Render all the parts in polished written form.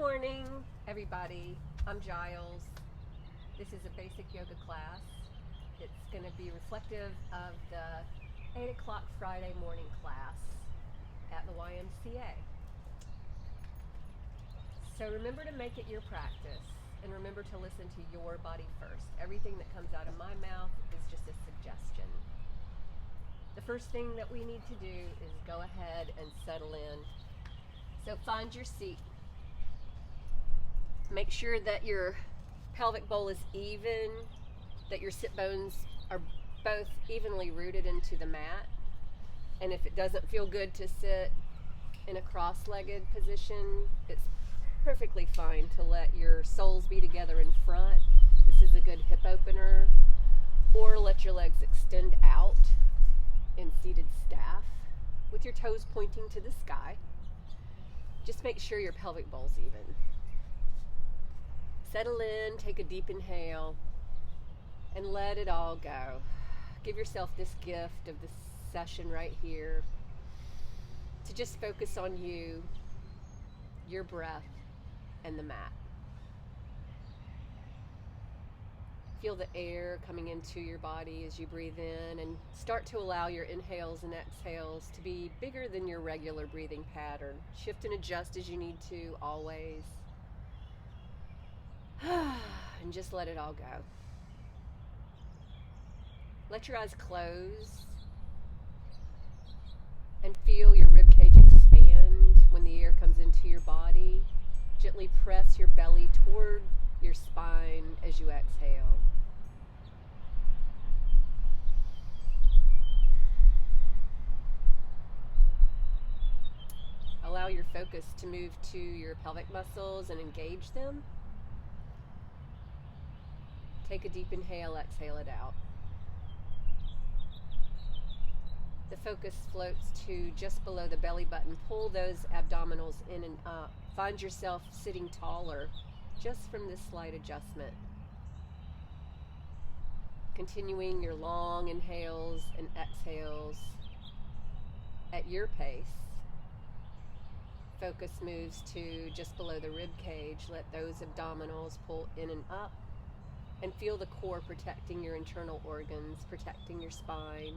morning, everybody. I'm Giles. This is a basic yoga class. It's going to be reflective of the 8 o'clock Friday morning class at the YMCA. So remember to make it your practice, and remember to listen to your body first. Everything that comes out of my mouth is just a suggestion. The first thing that we need to do is go ahead and settle in. So find your seat. Make sure that your pelvic bowl is even, that your sit bones are both evenly rooted into the mat. And if it doesn't feel good to sit in a cross-legged position, it's perfectly fine to let your soles be together in front. This is a good hip opener. Or let your legs extend out in seated staff with your toes pointing to the sky. Just make sure your pelvic bowl's even. Settle in, take a deep inhale, and let it all go. Give yourself this gift of this session right here to just focus on you, your breath, and the mat. Feel the air coming into your body as you breathe in, and start to allow your inhales and exhales to be bigger than your regular breathing pattern. Shift and adjust as you need to, always. And just let it all go. Let your eyes close and feel your ribcage expand when the air comes into your body. Gently press your belly toward your spine as you exhale. Allow your focus to move to your pelvic muscles and engage them. Take a deep inhale, exhale it out. The focus floats to just below the belly button. Pull those abdominals in and up. Find yourself sitting taller just from this slight adjustment. Continuing your long inhales and exhales at your pace. Focus moves to just below the rib cage. Let those abdominals pull in and up. And feel the core protecting your internal organs, protecting your spine.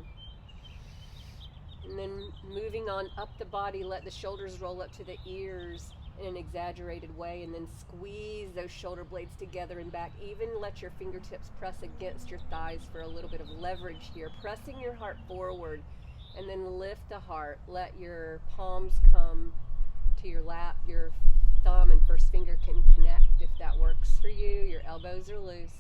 And then moving on up the body, let the shoulders roll up to the ears in an exaggerated way, and then squeeze those shoulder blades together and back. Even let your fingertips press against your thighs for a little bit of leverage here. Pressing your heart forward, and then lift the heart. Let your palms come to your lap. Your thumb and first finger can connect if that works for you. Your elbows are loose.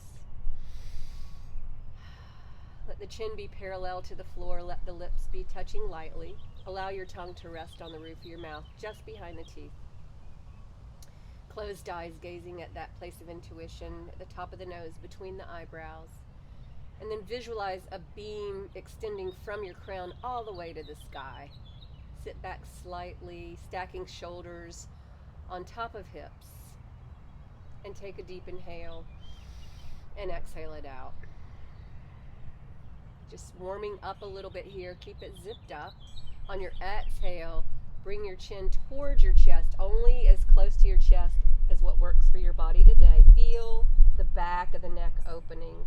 Let the chin be parallel to the floor. Let the lips be touching lightly. Allow your tongue to rest on the roof of your mouth, just behind the teeth. Closed eyes, gazing at that place of intuition at the top of the nose, between the eyebrows. And then visualize a beam extending from your crown all the way to the sky. Sit back slightly, stacking shoulders on top of hips. And take a deep inhale and exhale it out. Just warming up a little bit here. Keep it zipped up. On your exhale, bring your chin towards your chest, only as close to your chest as what works for your body today. Feel the back of the neck opening.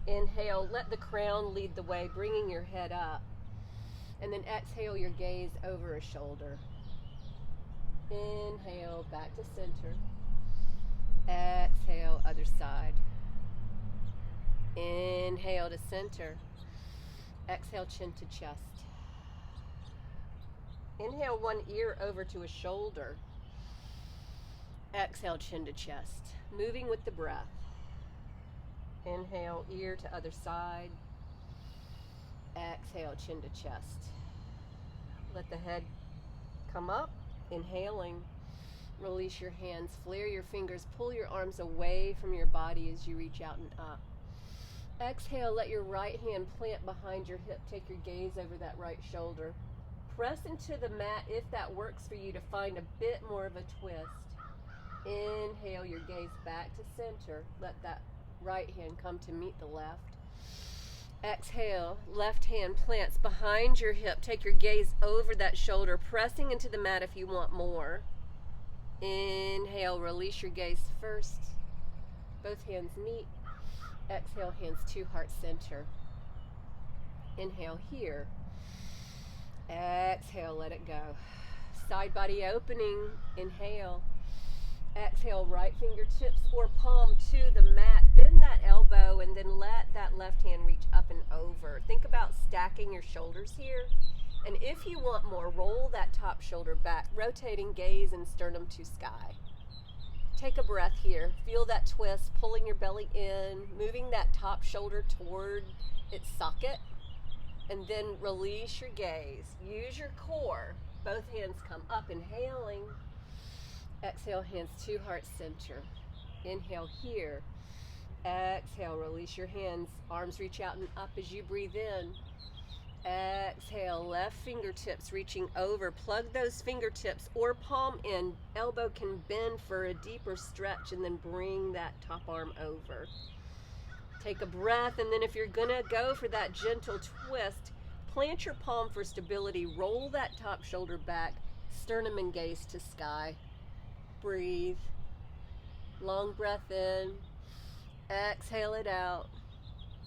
Inhale, let the crown lead the way, bringing your head up. And then exhale your gaze over a shoulder. Inhale, back to center. Exhale, other side. Inhale to center. Exhale, chin to chest. Inhale, one ear over to a shoulder. Exhale, chin to chest. Moving with the breath. Inhale, ear to other side. Exhale, chin to chest. Let the head come up. Inhaling. Release your hands. Flare your fingers. Pull your arms away from your body as you reach out and up. Exhale, let your right hand plant behind your hip. Take your gaze over that right shoulder. Press into the mat if that works for you to find a bit more of a twist. Inhale, your gaze back to center. Let that right hand come to meet the left. Exhale, left hand plants behind your hip. Take your gaze over that shoulder, pressing into the mat if you want more. Inhale, release your gaze first. Both hands meet. Exhale, hands to heart center. Inhale here. Exhale, let it go. Side body opening. Inhale. Exhale, right fingertips or palm to the mat. Bend that elbow and then let that left hand reach up and over. Think about stacking your shoulders here. And if you want more, roll that top shoulder back, rotating gaze and sternum to sky. Take a breath here. Feel that twist, pulling your belly in, moving that top shoulder toward its socket, and then release your gaze. Use your core. Both hands come up, inhaling. Exhale, hands to heart center. Inhale here. Exhale, release your hands. Arms reach out and up as you breathe in. Exhale, left fingertips reaching over. Plug those fingertips or palm in. Elbow can bend for a deeper stretch and then bring that top arm over. Take a breath, and then if you're gonna go for that gentle twist, plant your palm for stability. Roll that top shoulder back, sternum and gaze to sky. Breathe. Long breath in. Exhale it out.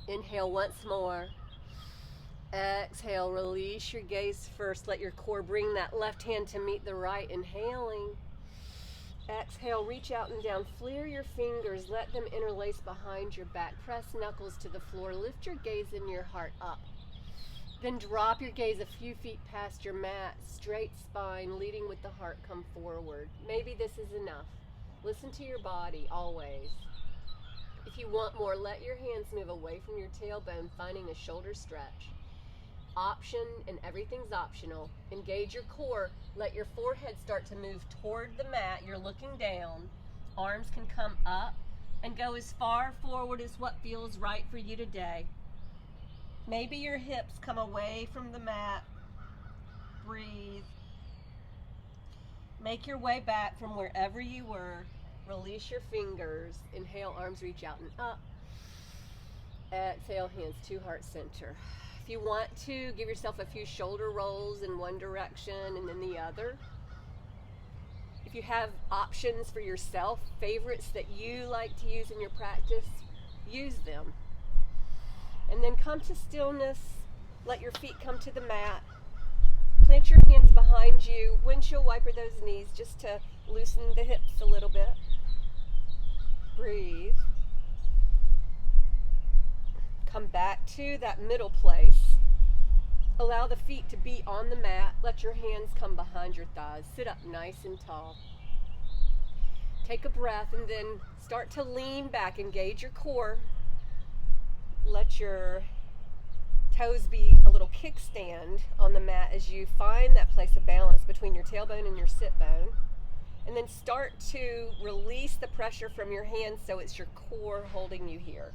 Inhale once more. Exhale, release your gaze first. Let your core bring that left hand to meet the right. Inhaling. Exhale, reach out and down. Flare your fingers. Let them interlace behind your back. Press knuckles to the floor. Lift your gaze and your heart up. Then drop your gaze a few feet past your mat. Straight spine, leading with the heart, come forward. Maybe this is enough. Listen to your body always. If you want more, let your hands move away from your tailbone, finding a shoulder stretch. Option, and everything's optional. Engage your core. Let your forehead start to move toward the mat. You're looking down. Arms can come up and go as far forward as what feels right for you today. Maybe your hips come away from the mat. Breathe. Make your way back from wherever you were. Release your fingers. Inhale, arms reach out and up. Exhale, hands to heart center. If you want to, give yourself a few shoulder rolls in one direction and then the other. If you have options for yourself, favorites that you like to use in your practice, use them. And then come to stillness. Let your feet come to the mat. Plant your hands behind you. Windshield wiper those knees just to loosen the hips a little bit. Breathe. Come back to that middle place. Allow the feet to be on the mat. Let your hands come behind your thighs. Sit up nice and tall. Take a breath and then start to lean back. Engage your core. Let your toes be a little kickstand on the mat as you find that place of balance between your tailbone and your sit bone. And then start to release the pressure from your hands so it's your core holding you here.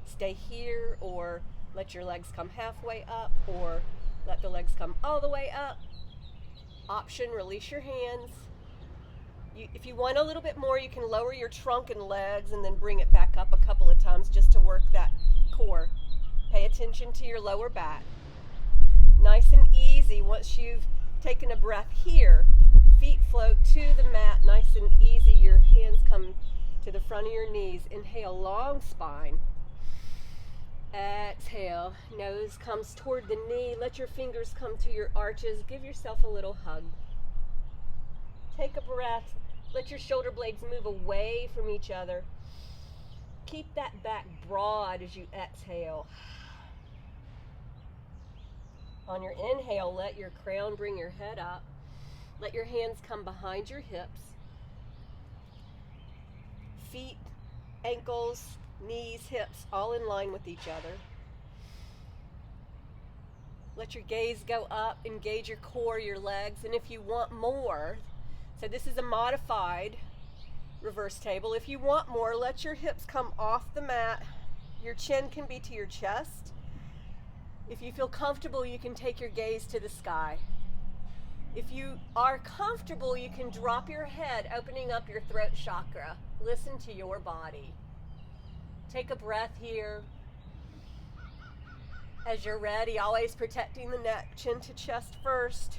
Stay here, or let your legs come halfway up, or let the legs come all the way up. Option, release your hands. If you want a little bit more, you can lower your trunk and legs and then bring it back up a couple of times just to work that core. Pay attention to your lower back. Nice and easy. Once you've taken a breath here, feet float to the mat, nice and easy. Your hands come to the front of your knees. Inhale, long spine. Exhale, nose comes toward the knee. Let your fingers come to your arches. Give yourself a little hug. Take a breath. Let your shoulder blades move away from each other. Keep that back broad as you exhale. On your inhale, let your crown bring your head up. Let your hands come behind your hips. Feet, ankles, knees, hips, all in line with each other. Let your gaze go up, engage your core, your legs, and if you want more, so this is a modified reverse table. If you want more, let your hips come off the mat. Your chin can be to your chest. If you feel comfortable, you can take your gaze to the sky. If you are comfortable, you can drop your head, opening up your throat chakra. Listen to your body. Take a breath here. As you're ready, always protecting the neck, chin to chest first.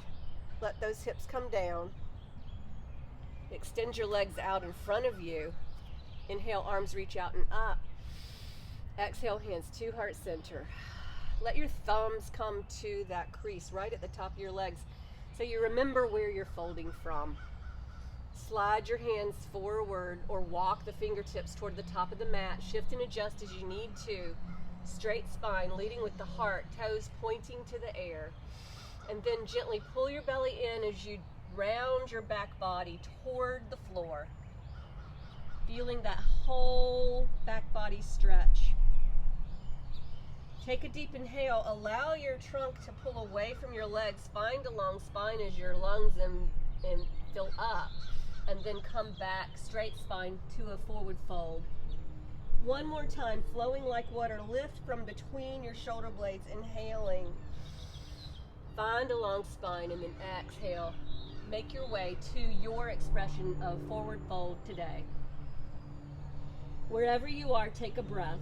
Let those hips come down. Extend your legs out in front of you. Inhale, arms reach out and up. Exhale, hands to heart center. Let your thumbs come to that crease right at the top of your legs so you remember where you're folding from. Slide your hands forward or walk the fingertips toward the top of the mat. Shift and adjust as you need to. Straight spine, leading with the heart, toes pointing to the air. And then gently pull your belly in as you round your back body toward the floor. Feeling that whole back body stretch. Take a deep inhale. Allow your trunk to pull away from your legs. Find a long spine as your lungs and fill up. And then come back, straight spine to a forward fold. One more time, flowing like water. Lift from between your shoulder blades, inhaling. Find a long spine and then exhale. Make your way to your expression of forward fold today. Wherever you are, take a breath.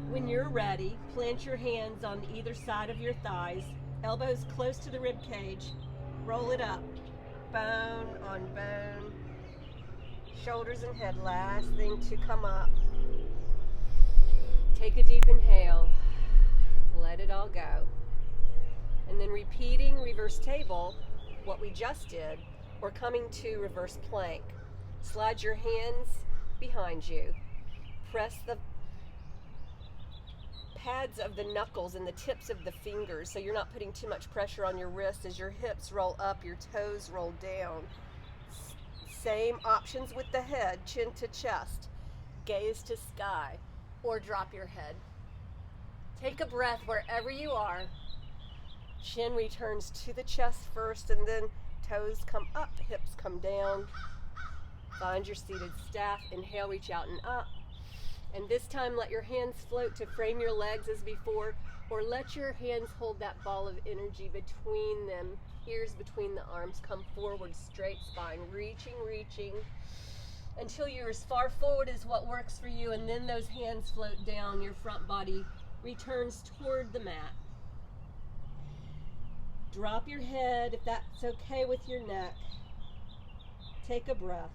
When you're ready, plant your hands on either side of your thighs, elbows close to the rib cage. Roll it up, bone on bone. Shoulders and head, last thing to come up. Take a deep inhale. Let it all go. And then repeating reverse table, what we just did, or coming to reverse plank. Slide your hands behind you. Press the pads of the knuckles and the tips of the fingers so you're not putting too much pressure on your wrist as your hips roll up, your toes roll down. Same options with the head, chin to chest, gaze to sky, or drop your head. Take a breath wherever you are. Chin returns to the chest first, and then toes come up, hips come down. Find your seated staff. Inhale, reach out and up. And this time let your hands float to frame your legs as before, or let your hands hold that ball of energy between them, ears between the arms. Come forward, straight spine, reaching, until you're as far forward as what works for you, and then those hands float down. Your front body returns toward the mat. Drop your head if that's okay with your neck. Take a breath.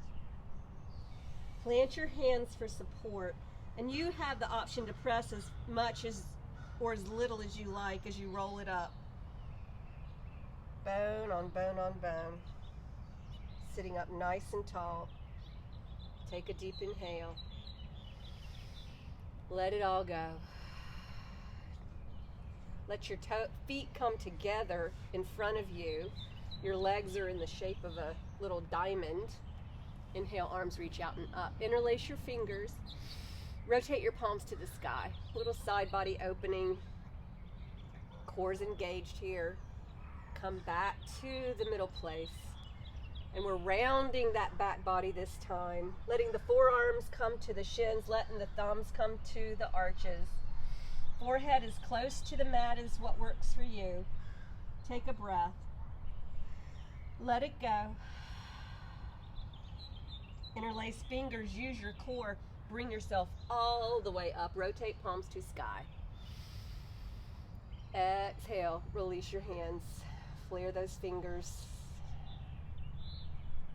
Plant your hands for support, and you have the option to press as much as or as little as you like as you roll it up. Bone on bone on bone. Sitting up nice and tall. Take a deep inhale. Let it all go. Let your feet come together in front of you. Your legs are in the shape of a little diamond. Inhale, arms reach out and up. Interlace your fingers. Rotate your palms to the sky. Little side body opening. Core's engaged here. Come back to the middle place. And we're rounding that back body this time. Letting the forearms come to the shins. Letting the thumbs come to the arches. Forehead as close to the mat as what works for you. Take a breath. Let it go. Interlace fingers, use your core. Bring yourself all the way up. Rotate palms to sky. Exhale, release your hands. Flare those fingers.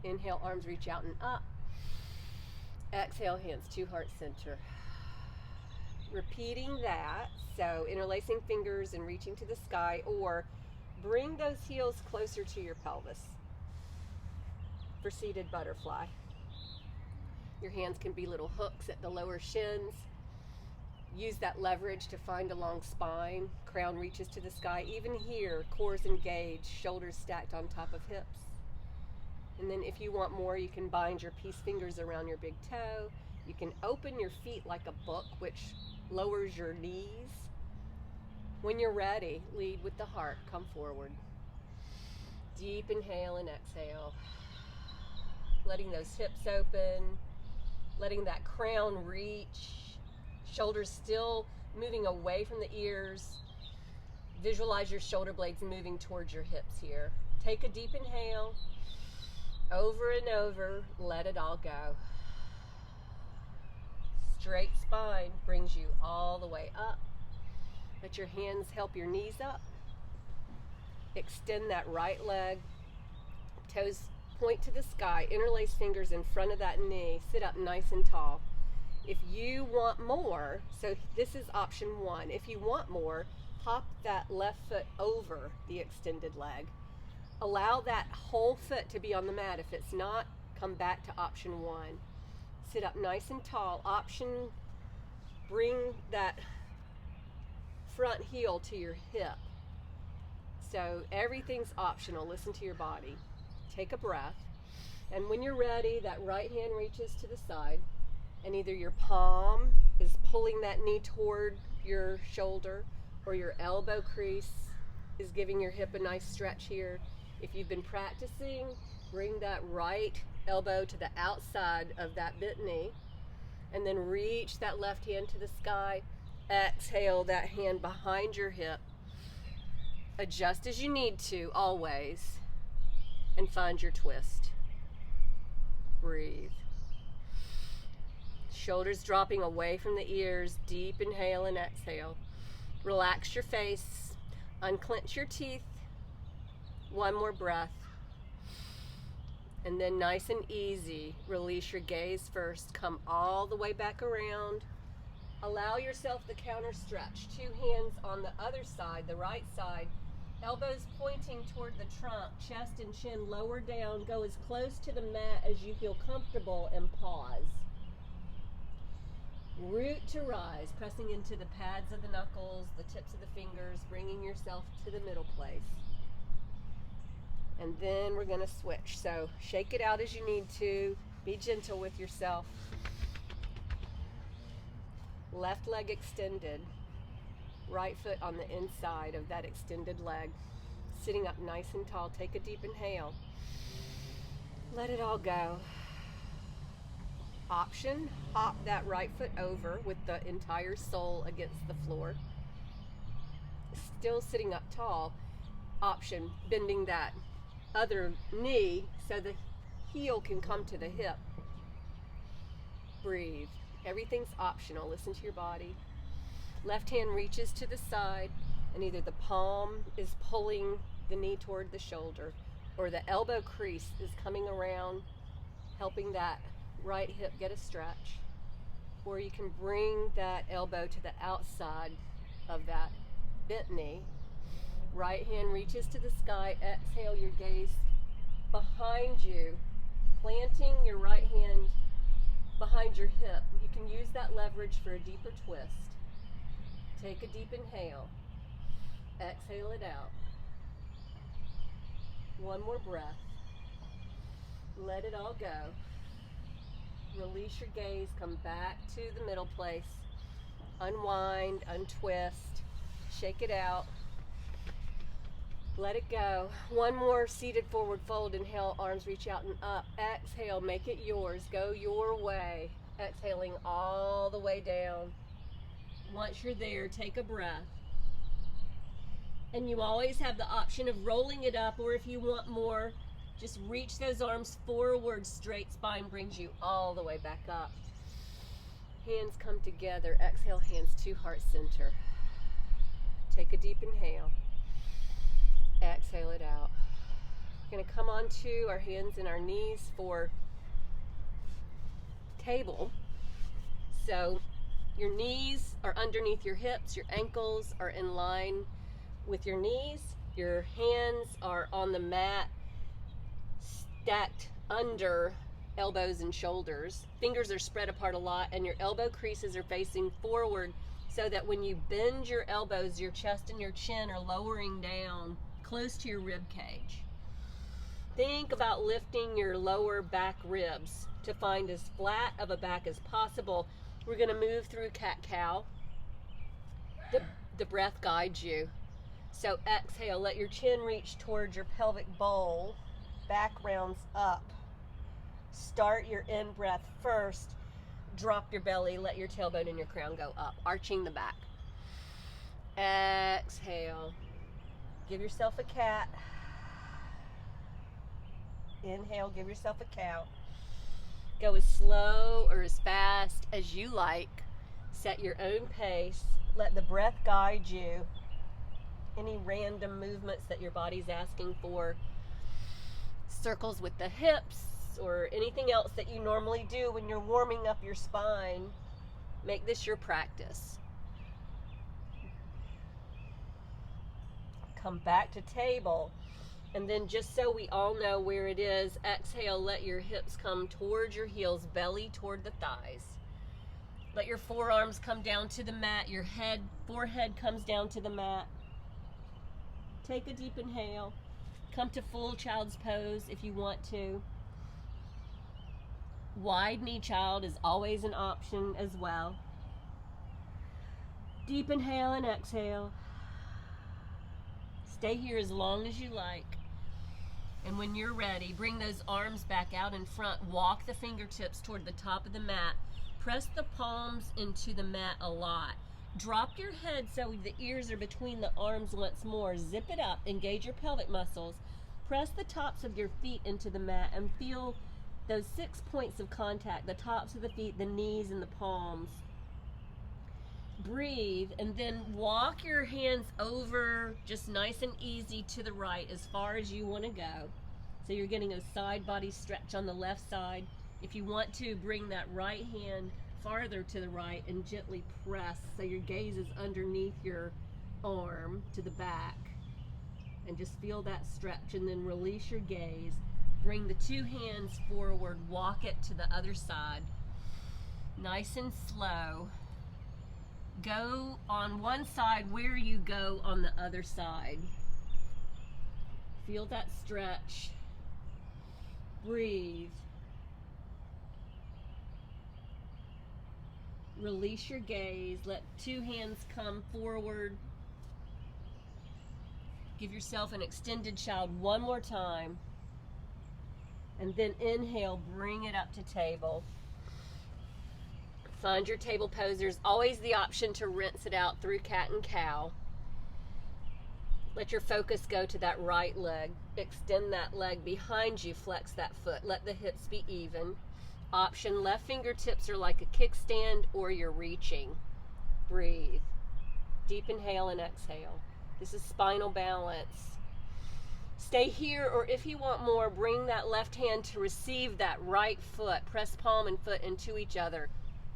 Inhale, arms reach out and up. Exhale, hands to heart center. Repeating that, so interlacing fingers and reaching to the sky, or bring those heels closer to your pelvis for seated butterfly. Your hands can be little hooks at the lower shins. Use that leverage to find a long spine. Crown reaches to the sky. Even here, core's engaged, shoulders stacked on top of hips. And then if you want more, you can bind your peace fingers around your big toe. You can open your feet like a book, which lowers your knees. When you're ready, lead with the heart. Come forward. Deep inhale and exhale. Letting those hips open. Letting that crown reach. Shoulders still moving away from the ears. Visualize your shoulder blades moving towards your hips here. Take a deep inhale. Over and over. Let it all go. Straight spine brings you all the way up. Let your hands help your knees up. Extend that right leg. Toes point to the sky, interlace fingers in front of that knee, sit up nice and tall. If you want more, so this is option 1. If you want more, hop that left foot over the extended leg. Allow that whole foot to be on the mat. If it's not, come back to option 1. Sit up nice and tall. Option, bring that front heel to your hip. So everything's optional. Listen to your body. Take a breath. And when you're ready, that right hand reaches to the side, and either your palm is pulling that knee toward your shoulder, or your elbow crease is giving your hip a nice stretch here. If you've been practicing, bring that right elbow to the outside of that bent knee, and then reach that left hand to the sky. Exhale that hand behind your hip. Adjust as you need to, always, and find your twist. Breathe. Shoulders dropping away from the ears. Deep inhale and exhale. Relax your face. Unclench your teeth. One more breath. And then nice and easy, release your gaze first. Come all the way back around. Allow yourself the counter stretch. 2 hands on the other side, the right side. Elbows pointing toward the trunk, chest and chin lower down. Go as close to the mat as you feel comfortable and pause. Root to rise, pressing into the pads of the knuckles, the tips of the fingers, bringing yourself to the middle place. And then we're going to switch. So shake it out as you need to. Be gentle with yourself. Left leg extended. Right foot on the inside of that extended leg. Sitting up nice and tall. Take a deep inhale. Let it all go. Option, hop that right foot over with the entire sole against the floor. Still sitting up tall. Option, bending that other knee so the heel can come to the hip. Breathe. Everything's optional. Listen to your body. Left hand reaches to the side, and either the palm is pulling the knee toward the shoulder, or the elbow crease is coming around, helping that right hip get a stretch. Or you can bring that elbow to the outside of that bent knee. Right hand reaches to the sky. Exhale your gaze behind you, planting your right hand behind your hip. You can use that leverage for a deeper twist. Take a deep inhale. Exhale it out. One more breath. Let it all go. Release your gaze. Come back to the middle place. Unwind, untwist. Shake it out. Let it go. One more seated forward fold. Inhale, arms reach out and up. Exhale, make it yours. Go your way. Exhaling all the way down. Once you're there, take a breath. And you always have the option of rolling it up, or if you want more, just reach those arms forward. Straight spine brings you all the way back up. Hands come together. Exhale, hands to heart center. Take a deep inhale. Exhale it out. We're going to come onto our hands and our knees for table. So your knees are underneath your hips, your ankles are in line with your knees, your hands are on the mat stacked under elbows and shoulders. Fingers are spread apart a lot, and your elbow creases are facing forward so that when you bend your elbows, your chest and your chin are lowering down close to your rib cage. Think about lifting your lower back ribs to find as flat of a back as possible. We're going to move through cat-cow. The breath guides you. So exhale, let your chin reach towards your pelvic bowl. Back rounds up. Start your in-breath first. Drop your belly, let your tailbone and your crown go up, arching the back. Exhale. Give yourself a cat. Inhale, give yourself a cow. Go as slow or as fast as you like. Set your own pace. Let the breath guide you. Any random movements that your body's asking for, circles with the hips or anything else that you normally do when you're warming up your spine. Make this your practice. Come back to table. And then just so we all know where it is, exhale, let your hips come towards your heels, belly toward the thighs. Let your forearms come down to the mat, your forehead comes down to the mat. Take a deep inhale. Come to full child's pose if you want to. Wide knee child is always an option as well. Deep inhale and exhale. Stay here as long as you like. And when you're ready, bring those arms back out in front. Walk the fingertips toward the top of the mat. Press the palms into the mat a lot. Drop your head so the ears are between the arms once more. Zip it up. Engage your pelvic muscles. Press the tops of your feet into the mat and feel those 6 points of contact, the tops of the feet, the knees, and the palms. Breathe, and then walk your hands over just nice and easy to the right as far as you want to go. So you're getting a side body stretch on the left side. If you want to, bring that right hand farther to the right and gently press so your gaze is underneath your arm to the back. And just feel that stretch, and then release your gaze. Bring the two hands forward, walk it to the other side. Nice and slow. Go on one side where you go on the other side. Feel that stretch. Breathe. Release your gaze. Let two hands come forward. Give yourself an extended child one more time. And then inhale, bring it up to table. Find your table pose. There's always the option to rinse it out through cat and cow. Let your focus go to that right leg. Extend that leg behind you. Flex that foot. Let the hips be even. Option, left fingertips are like a kickstand or you're reaching. Breathe. Deep inhale and exhale. This is spinal balance. Stay here, or if you want more, bring that left hand to receive that right foot. Press palm and foot into each other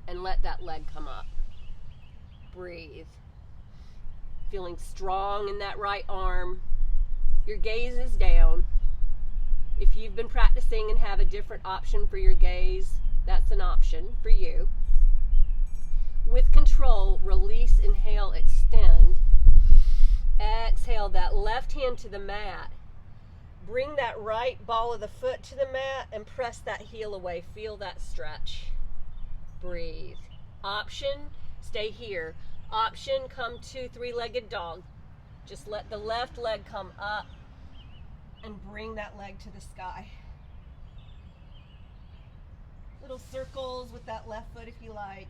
and let that leg come up. Breathe. Feeling strong in that right arm. Your gaze is down. If you've been practicing and have a different option for your gaze, that's an option for you. With control, release, inhale, extend. Exhale, that left hand to the mat. Bring that right ball of the foot to the mat and press that heel away. Feel that stretch. Breathe. Option, stay here. Option, come to three-legged dog. Just let the left leg come up and bring that leg to the sky. Little circles with that left foot if you like.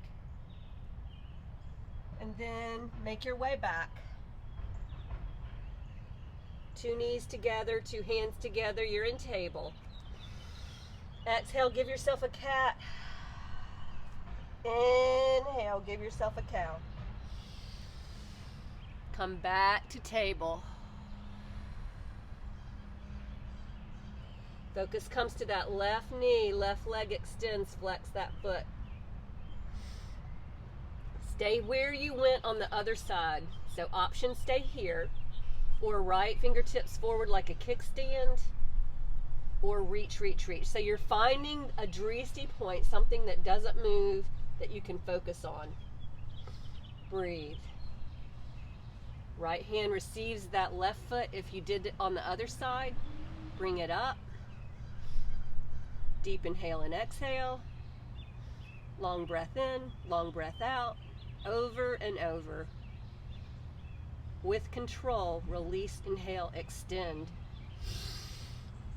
And then make your way back. Two knees together, two hands together, you're in table. Exhale, give yourself a cat. Inhale, give yourself a cow. Come back to table. Focus comes to that left knee, left leg extends, flex that foot. Stay where you went on the other side. So option, stay here, or right fingertips forward like a kickstand, or reach, reach, reach. So you're finding a drishti point, something that doesn't move that you can focus on. Breathe. Right hand receives that left foot. If you did it on the other side, bring it up. Deep inhale and exhale. Long breath in, long breath out. Over and over. With control, release, inhale, extend.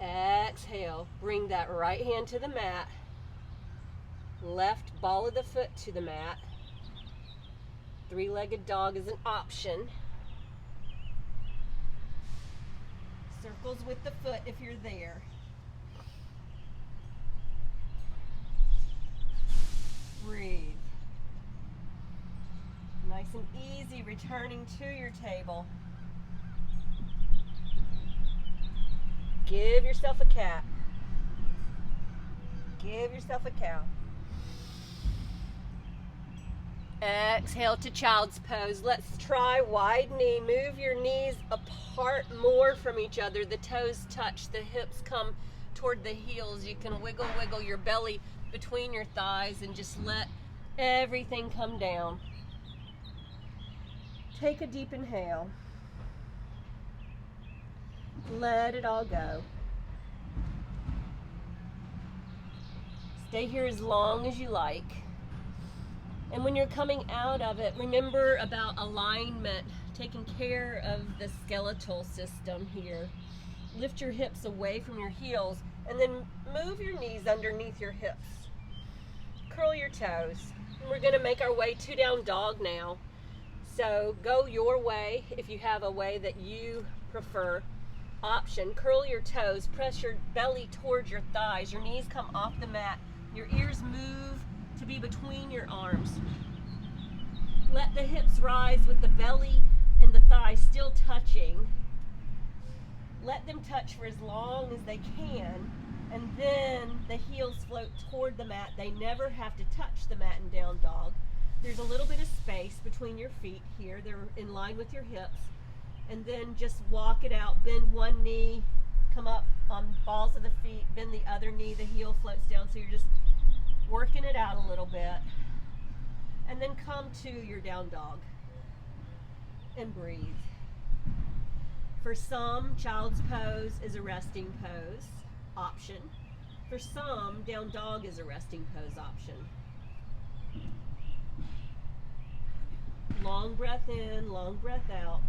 Exhale, bring that right hand to the mat. Left ball of the foot to the mat. Three-legged dog is an option. Circles with the foot if you're there. Breathe. Nice and easy, returning to your table. Give yourself a cat. Give yourself a cow. Exhale to child's pose. Let's try wide knee. Move your knees apart more from each other. The toes touch, the hips come toward the heels. You can wiggle your belly between your thighs and just let everything come down. Take a deep inhale. Let it all go. Stay here as long as you like. And when you're coming out of it, remember about alignment, taking care of the skeletal system here. Lift your hips away from your heels and then move your knees underneath your hips. Curl your toes. And we're going to make our way to down dog now. So go your way if you have a way that you prefer. Option, curl your toes, press your belly towards your thighs. Your knees come off the mat. Your ears move to be between your arms. Let the hips rise with the belly and the thighs still touching. Let them touch for as long as they can, and then the heels float toward the mat. They never have to touch the mat in down dog. There's a little bit of space between your feet here. They're in line with your hips. And then just walk it out. Bend one knee, come up on balls of the feet, bend the other knee, the heel floats down. So you're just working it out a little bit. And then come to your down dog and breathe. For some, child's pose is a resting pose option. For some, down dog is a resting pose option. Long breath in, long breath out.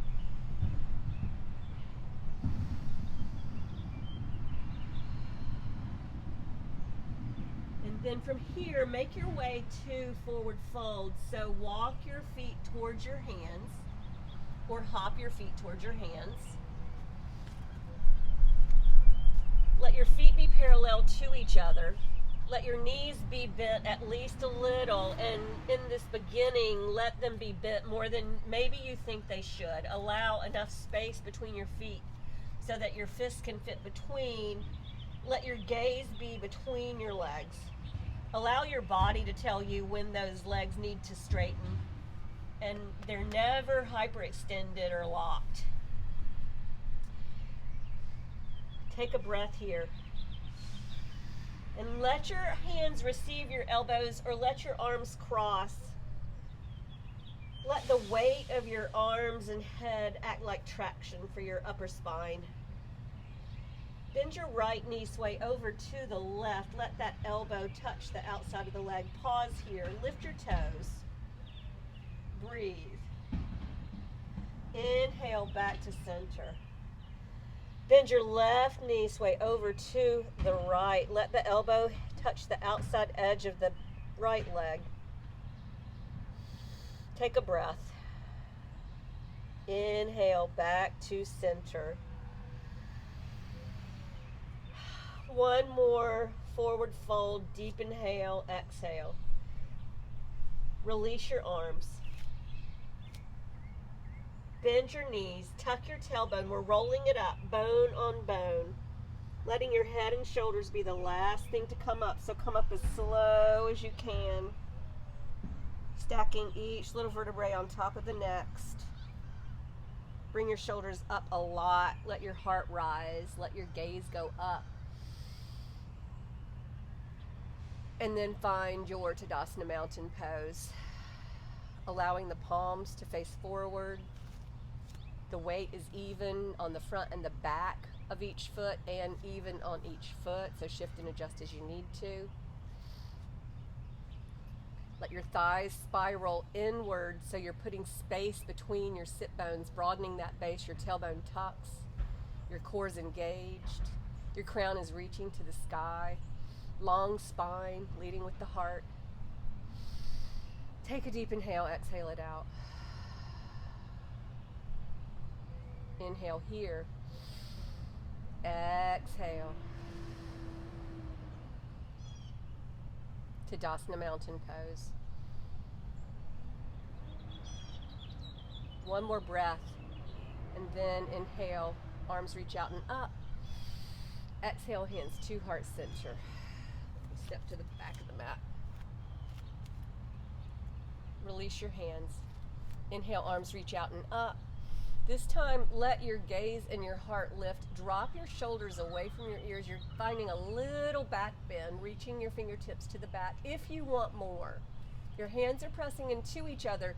And then from here, make your way to forward fold. So walk your feet towards your hands or hop your feet towards your hands. Let your feet be parallel to each other. Let your knees be bent at least a little, and in this beginning, let them be bent more than maybe you think they should. Allow enough space between your feet so that your fists can fit between. Let your gaze be between your legs. Allow your body to tell you when those legs need to straighten, and they're never hyperextended or locked. Take a breath here. And let your hands receive your elbows or let your arms cross. Let the weight of your arms and head act like traction for your upper spine. Bend your right knee, sway over to the left. Let that elbow touch the outside of the leg. Pause here. Lift your toes. Breathe. Inhale back to center. Bend your left knee, sway over to the right. Let the elbow touch the outside edge of the right leg. Take a breath. Inhale back to center. One more forward fold, deep inhale, exhale. Release your arms. Bend your knees, tuck your tailbone. We're rolling it up, bone on bone. Letting your head and shoulders be the last thing to come up. So come up as slow as you can. Stacking each little vertebrae on top of the next. Bring your shoulders up a lot. Let your heart rise. Let your gaze go up. And then find your Tadasana mountain pose. Allowing the palms to face forward. The weight is even on the front and the back of each foot and even on each foot, so shift and adjust as you need to. Let your thighs spiral inward so you're putting space between your sit bones, broadening that base. Your tailbone tucks, your core's engaged, your crown is reaching to the sky. Long spine, leading with the heart. Take a deep inhale, exhale it out. Inhale here. Exhale. Tadasana mountain pose. One more breath. And then inhale. Arms reach out and up. Exhale, hands to heart center. Step to the back of the mat. Release your hands. Inhale, arms reach out and up. This time, let your gaze and your heart lift. Drop your shoulders away from your ears. You're finding a little back bend, reaching your fingertips to the back if you want more. Your hands are pressing into each other.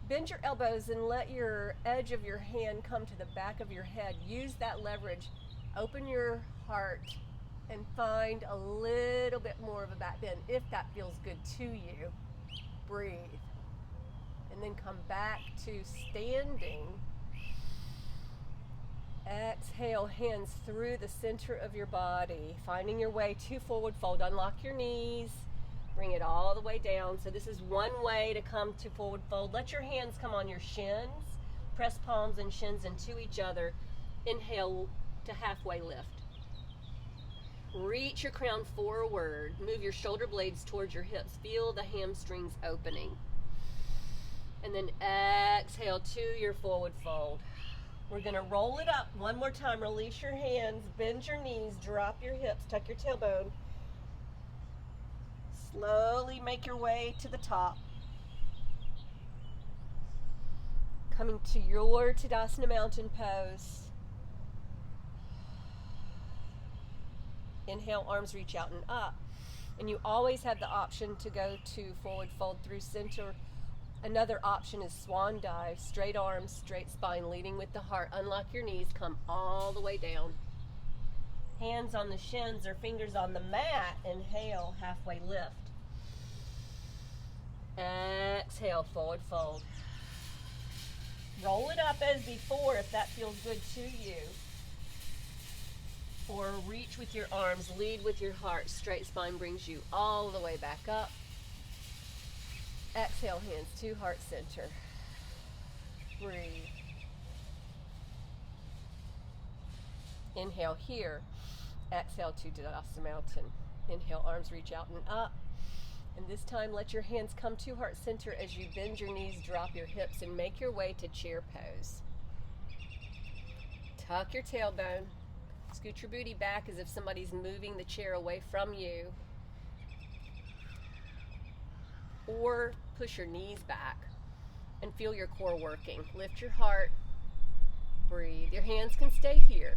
Bend your elbows and let your edge of your hand come to the back of your head. Use that leverage. Open your heart and find a little bit more of a back bend if that feels good to you. Breathe. And then come back to standing. Exhale, hands through the center of your body, finding your way to forward fold. Unlock your knees, bring it all the way down. So this is one way to come to forward fold. Let your hands come on your shins. Press palms and shins into each other. Inhale to halfway lift. Reach your crown forward. Move your shoulder blades towards your hips. Feel the hamstrings opening. And then exhale to your forward fold. We're going to roll it up one more time. Release your hands, bend your knees, drop your hips, tuck your tailbone. Slowly make your way to the top. Coming to your Tadasana mountain pose. Inhale, arms reach out and up. And you always have the option to go to forward fold through center. Another option is swan dive, straight arms, straight spine, leading with the heart. Unlock your knees, come all the way down. Hands on the shins or fingers on the mat. Inhale, halfway lift. Exhale, forward fold. Roll it up as before if that feels good to you. Or reach with your arms, lead with your heart. Straight spine brings you all the way back up. Exhale, hands to heart center. Breathe. Inhale here. Exhale to Tadasana mountain. Inhale, arms reach out and up. And this time, let your hands come to heart center as you bend your knees, drop your hips, and make your way to chair pose. Tuck your tailbone. Scoot your booty back as if somebody's moving the chair away from you. Or push your knees back and feel your core working. Lift your heart. Breathe. Your hands can stay here.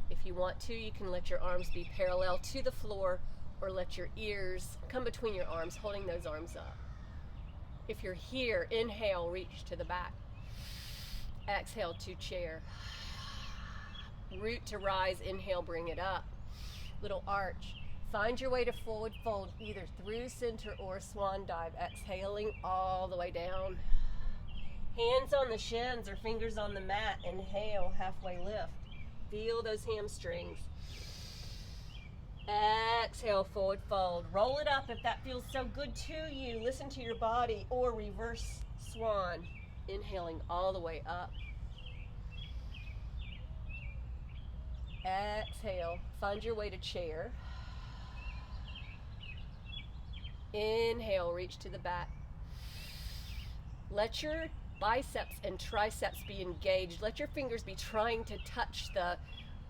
If you want to, you can let your arms be parallel to the floor or let your ears come between your arms, holding those arms up. If you're here, inhale, reach to the back. Exhale to chair. Root to rise, inhale, bring it up. Little arch. Find your way to forward fold, either through center or swan dive. Exhaling all the way down. Hands on the shins or fingers on the mat. Inhale, halfway lift. Feel those hamstrings. Exhale, forward fold. Roll it up if that feels so good to you. Listen to your body. Or reverse swan. Inhaling all the way up. Exhale. Find your way to chair. Inhale, reach to the back. Let your biceps and triceps be engaged. Let your fingers be trying to touch the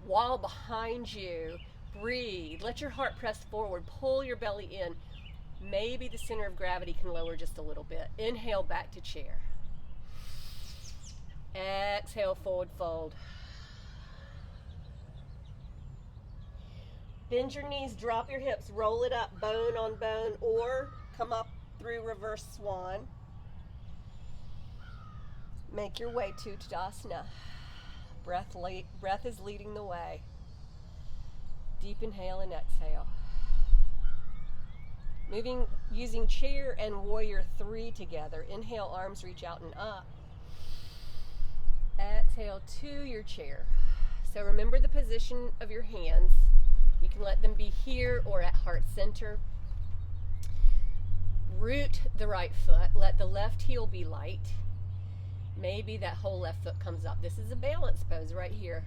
wall behind you. Breathe. Let your heart press forward. Pull your belly in. Maybe the center of gravity can lower just a little bit. Inhale, back to chair. Exhale, forward fold. Bend your knees, drop your hips, roll it up, bone on bone, or come up through reverse swan. Make your way to Tadasana. Breath is leading the way. Deep inhale and exhale. Moving, using chair and warrior 3 together. Inhale, arms reach out and up. Exhale to your chair. So remember the position of your hands. You can let them be here or at heart center. Root the right foot. Let the left heel be light. Maybe that whole left foot comes up. This is a balance pose right here.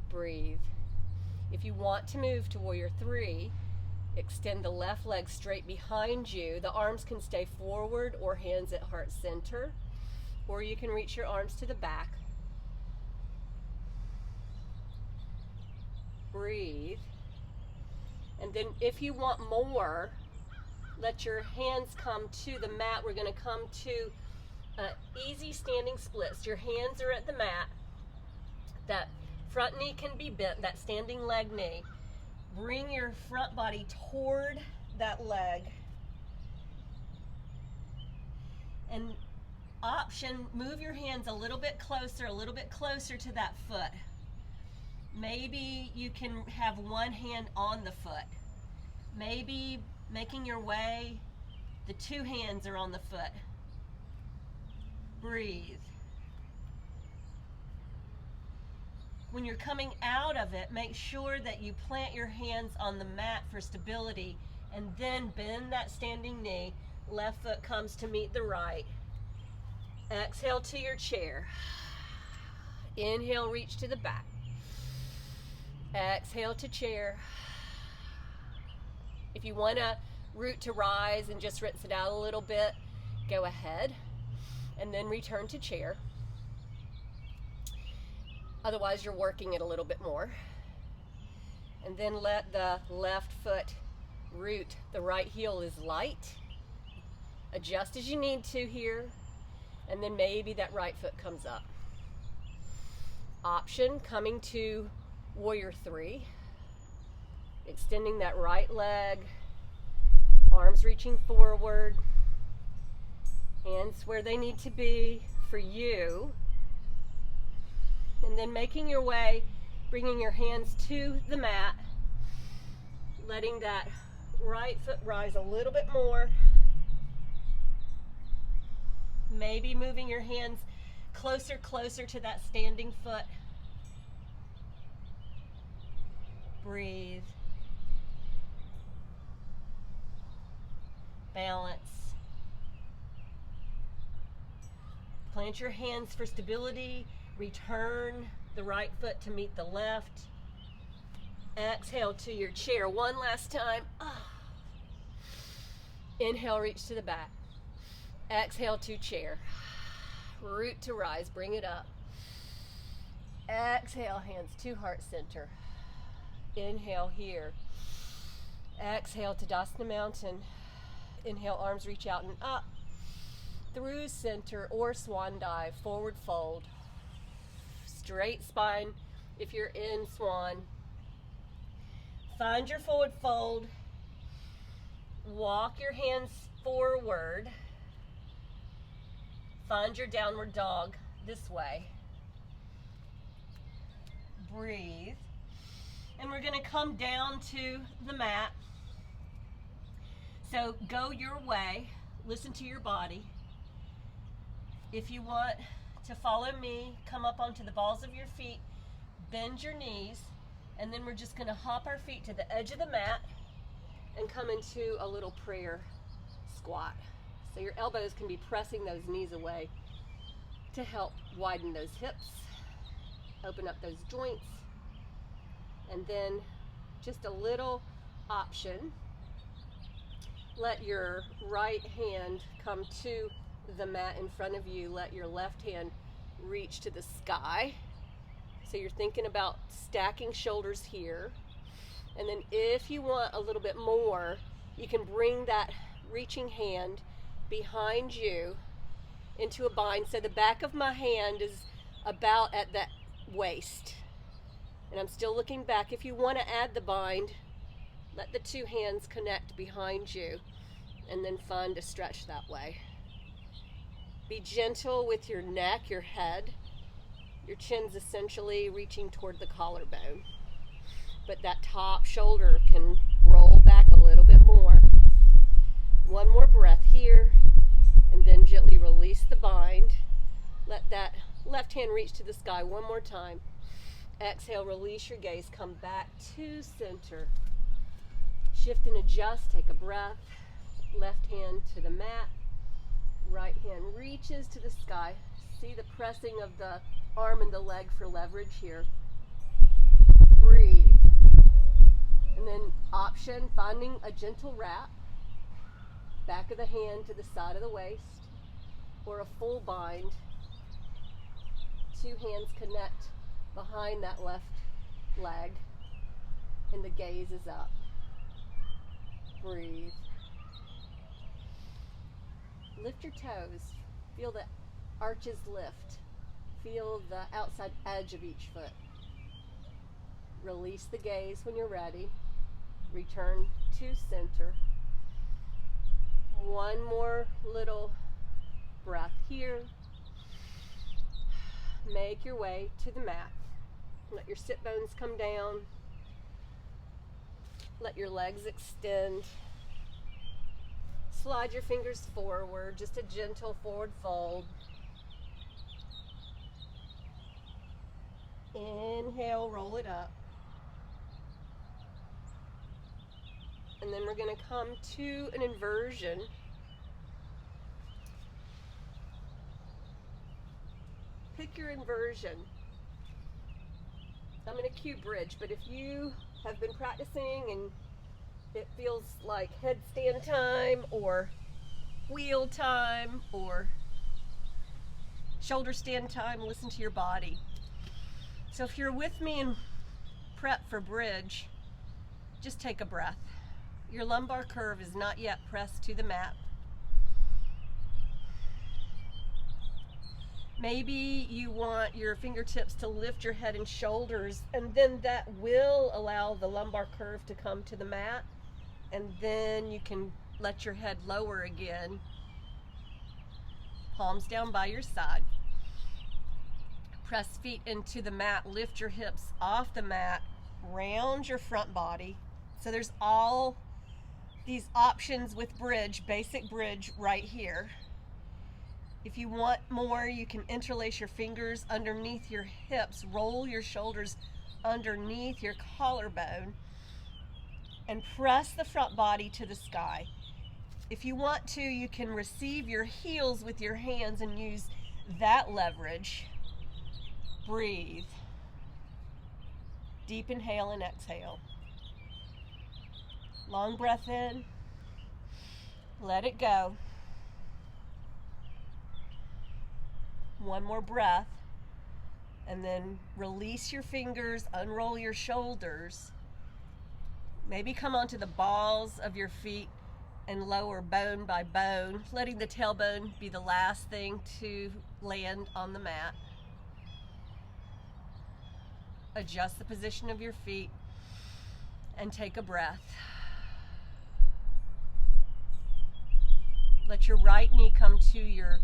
Breathe. If you want to move to warrior 3, extend the left leg straight behind you. The arms can stay forward or hands at heart center. Or you can reach your arms to the back. Breathe. And then if you want more, let your hands come to the mat. We're going to come to easy standing splits. Your hands are at the mat. That front knee can be bent, that standing leg knee. Bring your front body toward that leg. And option, move your hands a little bit closer to that foot. Maybe you can have one hand on the foot. Maybe making your way, the two hands are on the foot. Breathe. When you're coming out of it, make sure that you plant your hands on the mat for stability and then bend that standing knee. Left foot comes to meet the right. Exhale to your chair. Inhale, reach to the back. Exhale to chair. If you want to root to rise and just rinse it out a little bit, go ahead and then return to chair. Otherwise, you're working it a little bit more. And then let the left foot root. The right heel is light. Adjust as you need to here. And then maybe that right foot comes up. Option, coming to Warrior 3. Extending that right leg. Arms reaching forward. Hands where they need to be for you. And then making your way, bringing your hands to the mat, letting that right foot rise a little bit more. Maybe moving your hands closer to that standing foot. Breathe. Balance. Plant your hands for stability. Return the right foot to meet the left. Exhale to your chair. One last time. Inhale, reach to the back. Exhale to chair. Root to rise. Bring it up. Exhale, hands to heart center. Inhale here. Exhale, Tadasana mountain. Inhale, arms reach out and up. Through center or swan dive. Forward fold. Straight spine if you're in swan. Find your forward fold. Walk your hands forward. Find your downward dog this way. Breathe. And we're going to come down to the mat. So go your way. Listen to your body. If you want to follow me, come up onto the balls of your feet, bend your knees, and then we're just going to hop our feet to the edge of the mat and come into a little prayer squat. So your elbows can be pressing those knees away to help widen those hips, open up those joints, and then just a little option. Let your right hand come to the mat in front of you. Let your left hand reach to the sky. So you're thinking about stacking shoulders here. And then if you want a little bit more, you can bring that reaching hand behind you into a bind. So the back of my hand is about at that waist. And I'm still looking back. If you want to add the bind, let the two hands connect behind you and then find a stretch that way. Be gentle with your neck, your head. Your chin's essentially reaching toward the collarbone. But that top shoulder can roll back a little bit more. One more breath here, and then gently release the bind. Let that left hand reach to the sky one more time. Exhale, release your gaze, come back to center. Shift and adjust, take a breath. Left hand to the mat. Right hand reaches to the sky. See the pressing of the arm and the leg for leverage here. Breathe. And then option, finding a gentle wrap. Back of the hand to the side of the waist. Or a full bind. Two hands connect behind that left leg. and the gaze is up. Breathe. Lift your toes. Feel the arches lift. Feel the outside edge of each foot. Release the gaze when you're ready. Return to center. One more little breath here. Make your way to the mat. Let your sit bones come down. Let your legs extend. Slide your fingers forward, just a gentle forward fold. Inhale, roll it up. And then we're going to come to an inversion. Pick your inversion. I'm going to cue bridge, but if you have been practicing and it feels like headstand time or wheel time or shoulder stand time, listen to your body. So if you're with me and prep for bridge, just take a breath. Your lumbar curve is not yet pressed to the mat. Maybe you want your fingertips to lift your head and shoulders, and then that will allow the lumbar curve to come to the mat, and then you can let your head lower again. Palms down by your side. Press feet into the mat, lift your hips off the mat, round your front body. So there's all these options with bridge, basic bridge right here. If you want more, you can interlace your fingers underneath your hips, roll your shoulders underneath your collarbone, and press the front body to the sky. If you want to, you can receive your heels with your hands and use that leverage. Breathe. Deep inhale and exhale. Long breath in. Let it go. One more breath. And then release your fingers, unroll your shoulders. Maybe come onto the balls of your feet and lower bone by bone, letting the tailbone be the last thing to land on the mat. Adjust the position of your feet and take a breath. Let your right knee come to your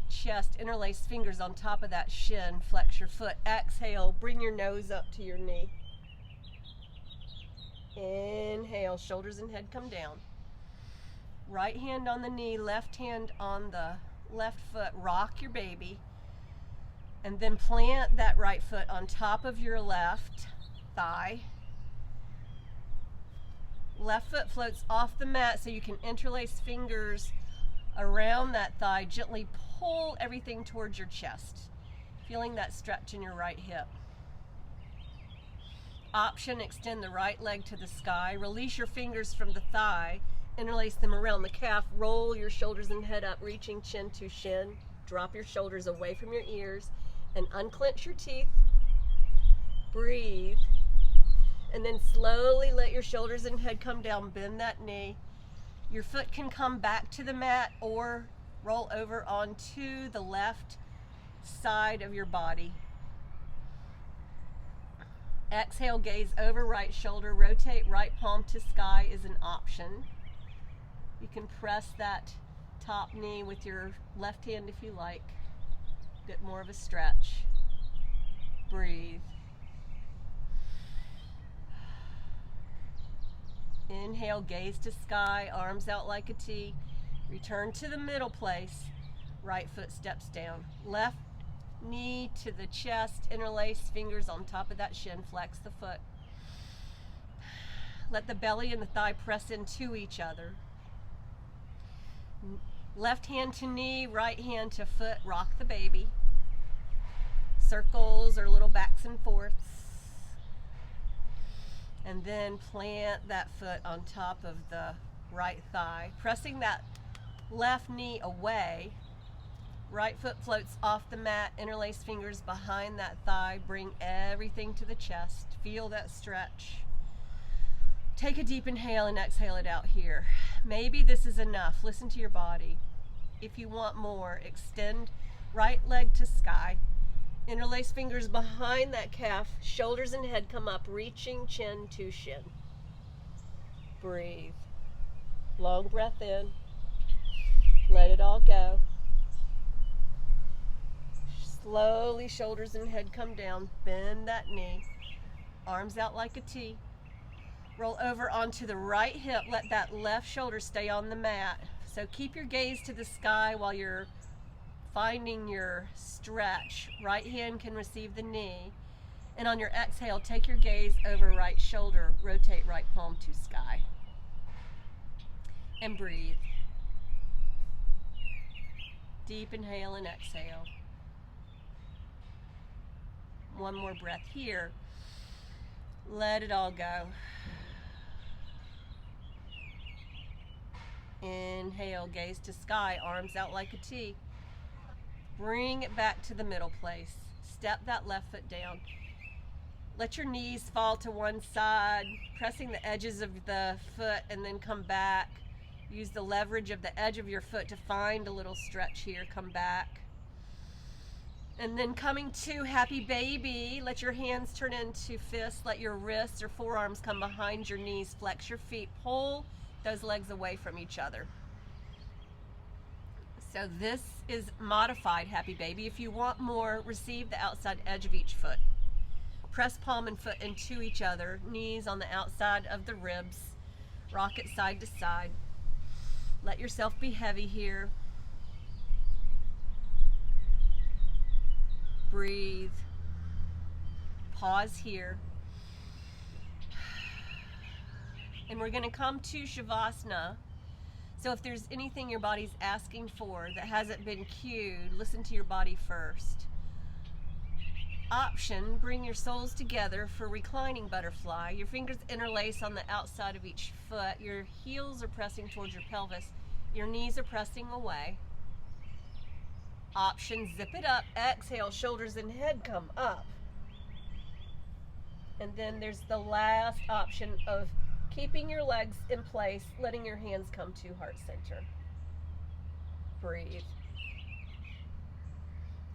chest, interlace fingers on top of that shin, flex your foot. Exhale, bring your nose up to your knee. Inhale, shoulders and head come down. Right hand on the knee, left hand on the left foot. Rock your baby. And then plant that right foot on top of your left thigh. Left foot floats off the mat so you can interlace fingers around that thigh. Gently pull everything towards your chest, feeling that stretch in your right hip. Option, extend the right leg to the sky. Release your fingers from the thigh. Interlace them around the calf. Roll your shoulders and head up, reaching chin to shin. Drop your shoulders away from your ears and unclench your teeth. Breathe. And then slowly let your shoulders and head come down. Bend that knee. Your foot can come back to the mat or roll over onto the left side of your body. Exhale, gaze over right shoulder. Rotate right palm to sky is an option. You can press that top knee with your left hand if you like. Get more of a stretch. Breathe. Inhale, gaze to sky, arms out like a T. Return to the middle place. Right foot steps down. Left knee to the chest, interlace fingers on top of that shin, flex the foot. Let the belly and the thigh press into each other. Left hand to knee, right hand to foot, rock the baby. Circles or little backs and forths. And then plant that foot on top of the right thigh, pressing that left knee away. Right foot floats off the mat, interlace fingers behind that thigh, bring everything to the chest. Feel that stretch. Take a deep inhale and exhale it out here. Maybe this is enough. Listen to your body. If you want more, extend right leg to sky. Interlace fingers behind that calf. Shoulders and head come up, reaching chin to shin. Breathe. Long breath in. Let it all go. Slowly, shoulders and head come down. Bend that knee. Arms out like a T. Roll over onto the right hip. Let that left shoulder stay on the mat. So keep your gaze to the sky while you're finding your stretch. Right hand can receive the knee. And on your exhale, take your gaze over right shoulder. Rotate right palm to sky. And breathe. Deep inhale and exhale. One more breath here. Let it all go. Inhale, gaze to sky, arms out like a T. Bring it back to the middle place. Step that left foot down. Let your knees fall to one side, pressing the edges of the foot, and then come back. Use the leverage of the edge of your foot to find a little stretch here. Come back. And then coming to happy baby, let your hands turn into fists. Let your wrists or forearms come behind your knees. Flex your feet. Pull those legs away from each other. So this is modified happy baby. If you want more, receive the outside edge of each foot. Press palm and foot into each other. Knees on the outside of the ribs. Rock it side to side. Let yourself be heavy here. Breathe. Pause here. And we're going to come to Shavasana. So if there's anything your body's asking for that hasn't been cued, listen to your body first. Option, bring your soles together for Reclining Butterfly. Your fingers interlace on the outside of each foot. Your heels are pressing towards your pelvis. Your knees are pressing away. Option, zip it up. Exhale, shoulders and head come up. And then there's the last option of keeping your legs in place, letting your hands come to heart center. Breathe.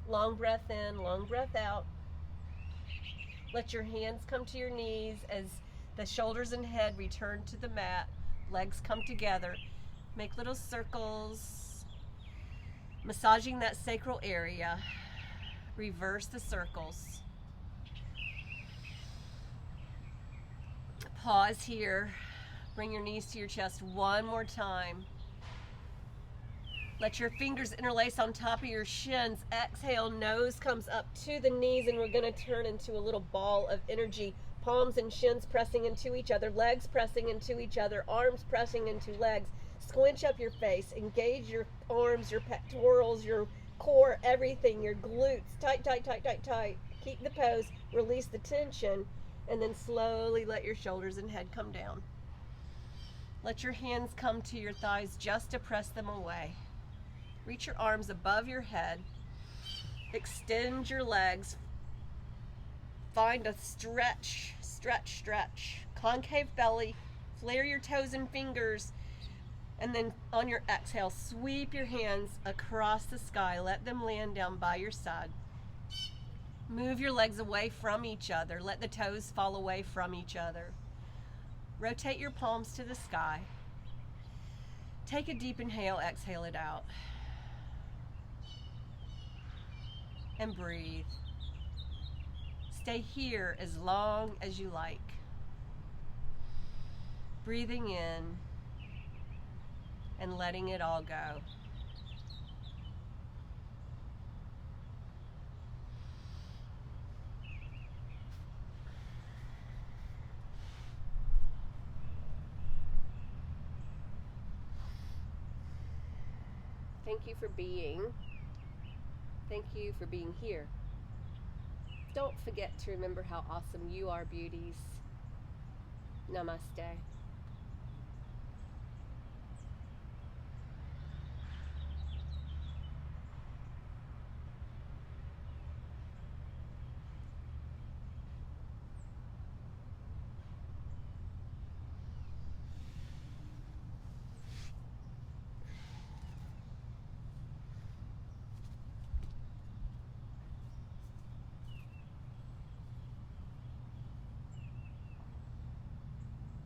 Long breath in, long breath out. Let your hands come to your knees as the shoulders and head return to the mat. Legs come together. Make little circles, massaging that sacral area. Reverse the circles. Pause here. Bring your knees to your chest one more time. Let your fingers interlace on top of your shins. Exhale, nose comes up to the knees, and we're going to turn into a little ball of energy. Palms and shins pressing into each other, legs pressing into each other, arms pressing into legs. Squinch up your face, engage your arms, your pectorals, your core, everything, your glutes. Tight, tight, tight, tight, tight. Keep the pose, release the tension, and then slowly let your shoulders and head come down. Let your hands come to your thighs just to press them away. Reach your arms above your head. Extend your legs. Find a stretch, stretch, stretch. Concave belly. Flare your toes and fingers. And then on your exhale, sweep your hands across the sky. Let them land down by your side. Move your legs away from each other. Let the toes fall away from each other. Rotate your palms to the sky. Take a deep inhale, exhale it out. And breathe. Stay here as long as you like. Breathing in and letting it all go. Thank you for being. Thank you for being here. Don't forget to remember how awesome you are, beauties. Namaste.